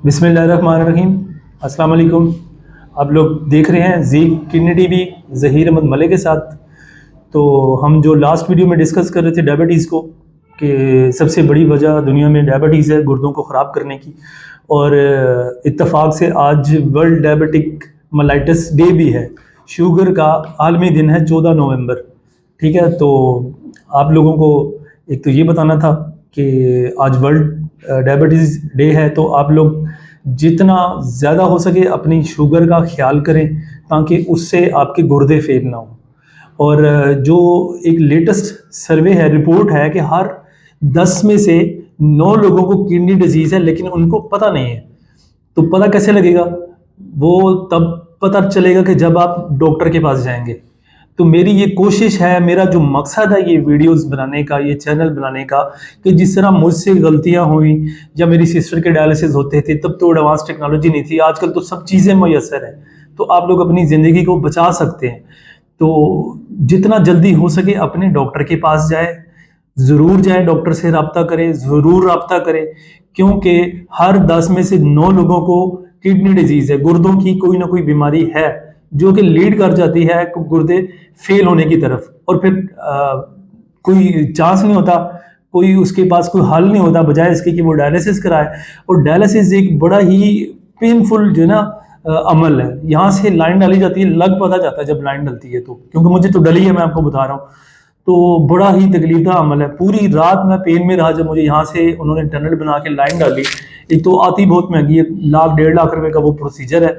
बिस्मिल्लाहिर्रहमानिर्रहीम। अस्सलाम वालेकुम। आप लोग देख रहे हैं जी किडनी टीवी ज़हीर अहमद मलिक के साथ। तो हम जो लास्ट वीडियो में डिस्कस कर रहे थे डायबिटीज़ को, कि सबसे बड़ी वजह दुनिया में डायबिटीज़ है, गुर्दों को ख़राब करने की। और इत्तेफाक से आज वर्ल्ड डायबिटिक मलाइटिस डे भी है, शुगर का आलमी दिन है 14 नवंबर। ठीक है, तो आप लोगों को एक तो ये बताना था कि आज वर्ल्ड डायबिटीज़ डे है, तो आप लोग जितना ज़्यादा हो सके अपनी शुगर का ख्याल करें, ताकि उससे आपके गुर्दे फेल ना हो। और जो एक लेटेस्ट सर्वे है, रिपोर्ट है कि हर 10 में से 9 लोगों को किडनी डिजीज़ है, लेकिन उनको पता नहीं है। तो पता कैसे लगेगा? वो तब पता चलेगा कि जब आप डॉक्टर के पास जाएंगे। तो मेरी ये कोशिश है, मेरा जो मकसद है ये वीडियोस बनाने का, ये चैनल बनाने का, कि जिस तरह मुझसे गलतियां हुई, या मेरी सिस्टर के डायलिसिस होते थे तब तो एडवांस टेक्नोलॉजी नहीं थी, आजकल तो सब चीज़ें मैसर है, तो आप लोग अपनी ज़िंदगी को बचा सकते हैं। तो जितना जल्दी हो सके अपने डॉक्टर के पास जाए, ज़रूर जाए, डॉक्टर से रब्ता करें, ज़रूर रब्ता करें, क्योंकि हर 10 में से 9 लोगों को किडनी डिजीज़ है, गुर्दों की कोई ना कोई बीमारी है, जो कि लीड कर जाती है गुर्दे फेल होने की तरफ। और फिर कोई चांस नहीं होता, कोई उसके पास कोई हल नहीं होता, बजाय इसके कि वो डायलिसिस कराए। और डायलिसिस एक बड़ा ही पेनफुल जो है ना अमल है। यहाँ से लाइन डाली जाती है, लग पता जाता है जब लाइन डलती है, तो क्योंकि मुझे तो डली है, मैं आपको बता रहा हूँ। तो बड़ा ही तकलीफदा अमल है। पूरी रात मैं पेन में रहा जब मुझे यहाँ से उन्होंने टनल बना के लाइन डाली। एक तो आती बहुत महंगी है, 1,00,000 1,50,000 रुपए का वो प्रोसीजर है।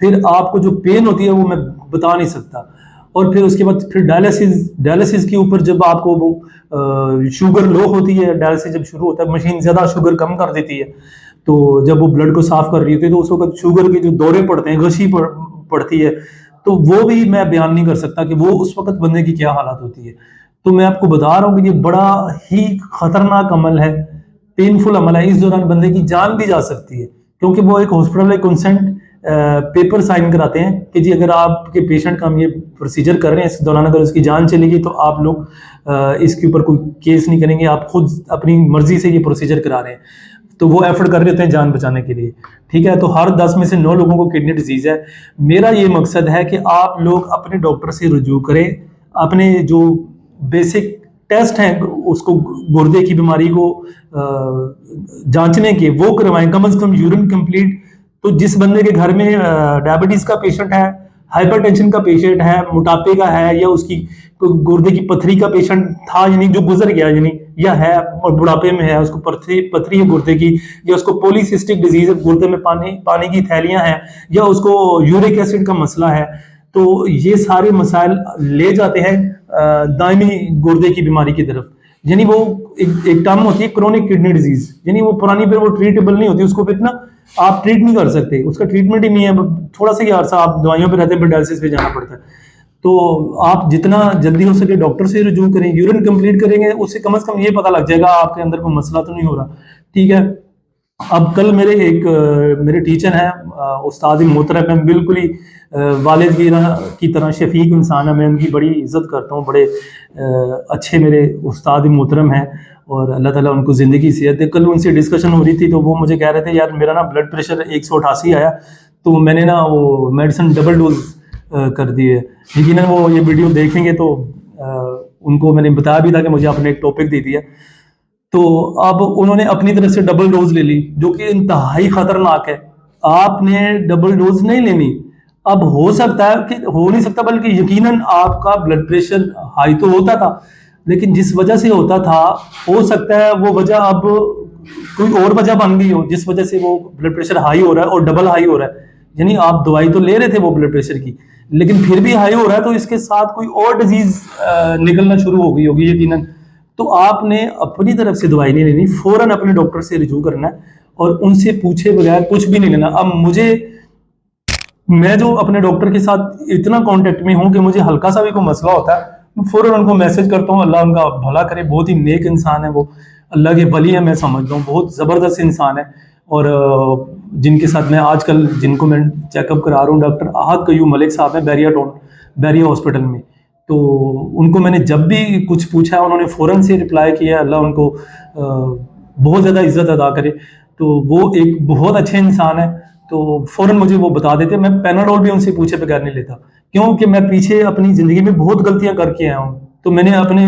फिर आपको जो पेन होती है वो मैं बता नहीं सकता। और फिर उसके बाद फिर डायलिसिस के ऊपर जब आपको वो शुगर लो होती है, डायलिसिस जब शुरू होता है, मशीन ज़्यादा शुगर कम कर देती है। तो जब वो ब्लड को साफ कर रही होती है, तो उस वक्त शुगर के जो दौरे पड़ते हैं, गशी पड़ती है, तो वो भी मैं बयान नहीं कर सकता कि वो उस वक्त बंदे की क्या हालत होती है। तो मैं आपको बता रहा हूँ कि ये बड़ा ही खतरनाक अमल है, पेनफुल अमल है। इस दौरान बंदे की जान भी जा सकती है, क्योंकि वो एक हॉस्पिटल में कंसेंट पेपर साइन कराते हैं कि जी अगर आपके पेशेंट का हम ये प्रोसीजर कर रहे हैं, इस दौरान अगर उसकी जान चलेगी तो आप लोग इसके ऊपर कोई केस नहीं करेंगे, आप खुद अपनी मर्जी से ये प्रोसीजर करा रहे हैं। तो वो एफर्ट कर रहे होते हैं जान बचाने के लिए। ठीक है, तो हर 10 में से 9 लोगों को किडनी डिजीज है। मेरा ये मकसद है कि आप लोग अपने डॉक्टर से रुजू करें, अपने जो बेसिक टेस्ट हैं उसको, गुर्दे की बीमारी को जांचने के, वो करवाएं, कम से कम यूरिन कंप्लीट। तो जिस बंदे के घर में डायबिटीज का पेशेंट है, हाइपरटेंशन का पेशेंट है, मोटापे का है, या उसकी गुर्दे की पथरी का पेशेंट था, यानी जो गुजर गया, यानी या है और बुढ़ापे में है, उसको पथरी है गुर्दे की, या उसको पॉलीसिस्टिक डिजीज है, गुर्दे में पानी की थैलियां हैं, या उसको यूरिक एसिड का मसला है, तो ये सारे मसाइल ले जाते हैं दायमी गुर्दे की बीमारी की तरफ। यानी वो एक टर्म होती है क्रोनिक किडनी डिजीज, यानी वो पुरानी फिर वो ट्रीटेबल नहीं होती, उसको फिर ना आप ट्रीट नहीं कर सकते, उसका ट्रीटमेंट ही नहीं है। थोड़ा सा ही अरसा आप दवाइयों पे रहते हैं, फिर डायलिसिस पे जाना पड़ता है। तो आप जितना जल्दी हो सके डॉक्टर से रुजू करें, यूरिन कंप्लीट करेंगे, उससे कम से कम ये पता लग जाएगा आपके अंदर कोई मसला तो नहीं हो रहा। ठीक है, अब कल मेरे टीचर हैं, उस्ताद मोहतरम है, बिल्कुल ही वालिद की तरह शफीक इंसान है, मैं उनकी बड़ी इज़्ज़त करता हूँ, बड़े अच्छे मेरे उस्ताद मोहतरम हैं, और अल्लाह ताला उनको ज़िंदगी सेहत दे। कल उनसे डिस्कशन हो रही थी, तो वो मुझे कह रहे थे, यार मेरा ना ब्लड प्रेशर 188 आया, तो मैंने ना वो मेडिसिन डबल डोज कर दी है। लेकिन वो ये वीडियो देखेंगे तो उनको मैंने बताया भी था कि मुझे आपने एक टॉपिक दे दिया। तो अब उन्होंने अपनी तरफ से डबल डोज ले ली, जो कि इंतहाई खतरनाक है। आपने डबल डोज नहीं लेनी। अब हो सकता है कि हो नहीं सकता, बल्कि यकीनन आपका ब्लड प्रेशर हाई तो होता था, लेकिन जिस वजह से होता था, हो सकता है वो वजह अब कोई और वजह बन गई हो, जिस वजह से वो ब्लड प्रेशर हाई हो रहा है और डबल हाई हो रहा है। यानी आप दवाई तो ले रहे थे वो ब्लड प्रेशर की, लेकिन फिर भी हाई हो रहा है, तो इसके साथ कोई और डिजीज निकलना शुरू हो गई होगी यकीनन। तो आपने अपनी तरफ से दवाई नहीं लेनी, फौरन अपने डॉक्टर से रिजू करना है, और उनसे पूछे बगैर कुछ भी नहीं लेना। अब मैं जो अपने डॉक्टर के साथ इतना कांटेक्ट में हूं कि मुझे हल्का सा भी कोई मसला होता है, मैं फौरन उनको मैसेज करता हूं। अल्लाह उनका भला करे, बहुत ही नेक इंसान है वो, अल्लाह के वली है, मैं समझता हूँ, बहुत ज़बरदस्त इंसान है। और जिनके साथ मैं आजकल, जिनको मैं चेकअप करा रहा हूँ, डॉक्टर अहद कयूम मलिक साहब हैं, बैरिया हॉस्पिटल में। तो उनको मैंने जब भी कुछ पूछा है, उन्होंने फ़ौरन से रिप्लाई किया है, अल्लाह उनको बहुत ज़्यादा इज़्ज़त अदा करे। تو وہ ایک بہت اچھے انسان ہے، تو فوراً مجھے وہ بتا دیتے. میں پیناڈول بھی ان سے پوچھے بغیر نہیں لیتا، کیونکہ میں پیچھے اپنی زندگی میں بہت غلطیاں کر کے آیا ہوں. تو میں نے اپنے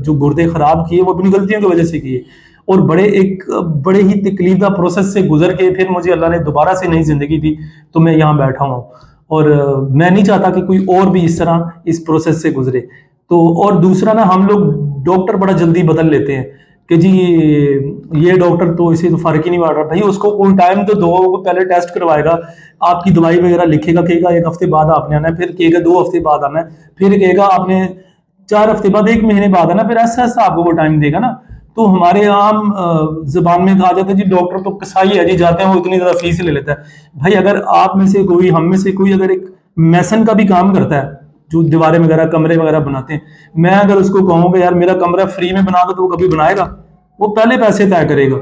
جو گردے خراب کیے وہ اپنی غلطیوں کی وجہ سے کیے، اور بڑے ہی تکلیف دہ پروسیس سے گزر کے پھر مجھے اللہ نے دوبارہ سے نئی زندگی دی، تو میں یہاں بیٹھا ہوں. اور میں نہیں چاہتا کہ کوئی اور بھی اس طرح اس پروسیس سے گزرے. تو اور دوسرا نا، ہم لوگ ڈاکٹر بڑا جلدی بدل لیتے ہیں کہ جی یہ ڈاکٹر تو اسے تو فرق ہی نہیں پڑ رہا. بھائی اس کو کوئی ٹائم تو دو، وہ پہلے ٹیسٹ کروائے گا، آپ کی دوائی وغیرہ لکھے گا، کہے گا 1 ہفتے بعد آپ نے آنا ہے، پھر کہے گا 2 ہفتے بعد آنا ہے، پھر کہے گا آپ نے 4 ہفتے بعد 1 مہینے بعد آنا، پھر ایسا ایسا آپ کو وہ ٹائم دے گا نا. تو ہمارے عام زبان میں کہا جاتا ہے جی ڈاکٹر تو کسائی ہے جی، جاتے ہیں وہ اتنی زیادہ فیس لے لیتا ہے. بھائی اگر آپ میں سے کوئی، ہم میں سے کوئی اگر ایک میسن کا بھی کام کرتا ہے، جو دیواریں وغیرہ کمرے وغیرہ بناتے ہیں، میں اگر اس کو کہوں کہ یار میرا کمرہ فری میں بنا دو، تو وہ کبھی بنائے گا؟ وہ پہلے پیسے طے کرے گا.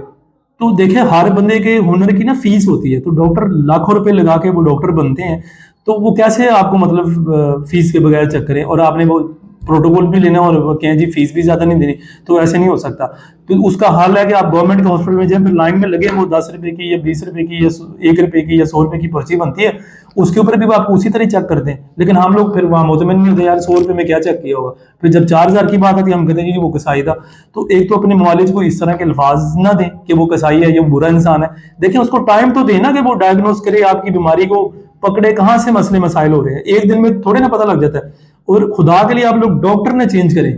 تو دیکھیں ہر بندے کے ہنر کی نا فیس ہوتی ہے. تو ڈاکٹر لاکھوں روپے لگا کے وہ ڈاکٹر بنتے ہیں، تو وہ کیسے آپ کو مطلب فیس کے بغیر چیک کریں، اور آپ نے وہ پروٹوکول بھی لینا اور وہ کہیں جی فیس بھی زیادہ نہیں دینی، تو ایسے نہیں ہو سکتا. تو اس کا حل ہے کہ آپ گورنمنٹ کے ہاسپٹل میں جائیں، پھر لائن میں لگے، وہ 10 روپے کی یا 20 روپے کی یا 1 روپے کی یا 100 روپے کی پرچی بنتی ہے، اس کے اوپر بھی آپ اسی طرح چیک کرتے ہیں. لیکن ہم لوگ پھر وہاں مطمئن نہیں ہوتے، یار 100 روپے میں کیا چیک کیا ہوگا. پھر جب 4000 کی بات آتی ہے، ہم کہتے ہیں کہ وہ کسائی تھا. تو ایک تو اپنے معالج کو اس طرح کے الفاظ نہ دیں کہ وہ کسائی ہے یا برا انسان ہے. دیکھیں اس کو ٹائم تو دیں نا کہ وہ ڈائگنوز کرے، آپ کی بیماری کو پکڑے کہاں سے مسئلے مسائل ہو رہے ہیں. ایک دن میں تھوڑے نا پتہ لگ جاتا ہے. اور خدا کے لیے آپ لوگ ڈاکٹر نہ چینج کریں.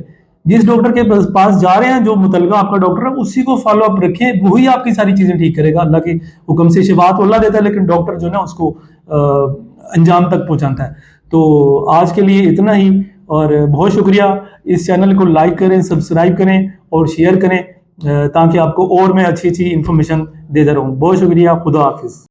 جس ڈاکٹر کے پاس جا رہے ہیں، جو متعلقہ آپ کا ڈاکٹر ہے، اسی کو فالو اپ رکھیں، وہی آپ کی ساری چیزیں ٹھیک کرے گا. اللہ کے حکم سے شفا تو اللہ دیتا ہے، لیکن ڈاکٹر جو ہے نا اس کو انجام تک پہنچاتا ہے. تو آج کے لیے اتنا ہی، اور بہت شکریہ. اس چینل کو لائک کریں، سبسکرائب کریں اور شیئر کریں، تاکہ آپ کو اور میں اچھی اچھی انفارمیشن دیتا رہوں. بہت شکریہ. خدا حافظ.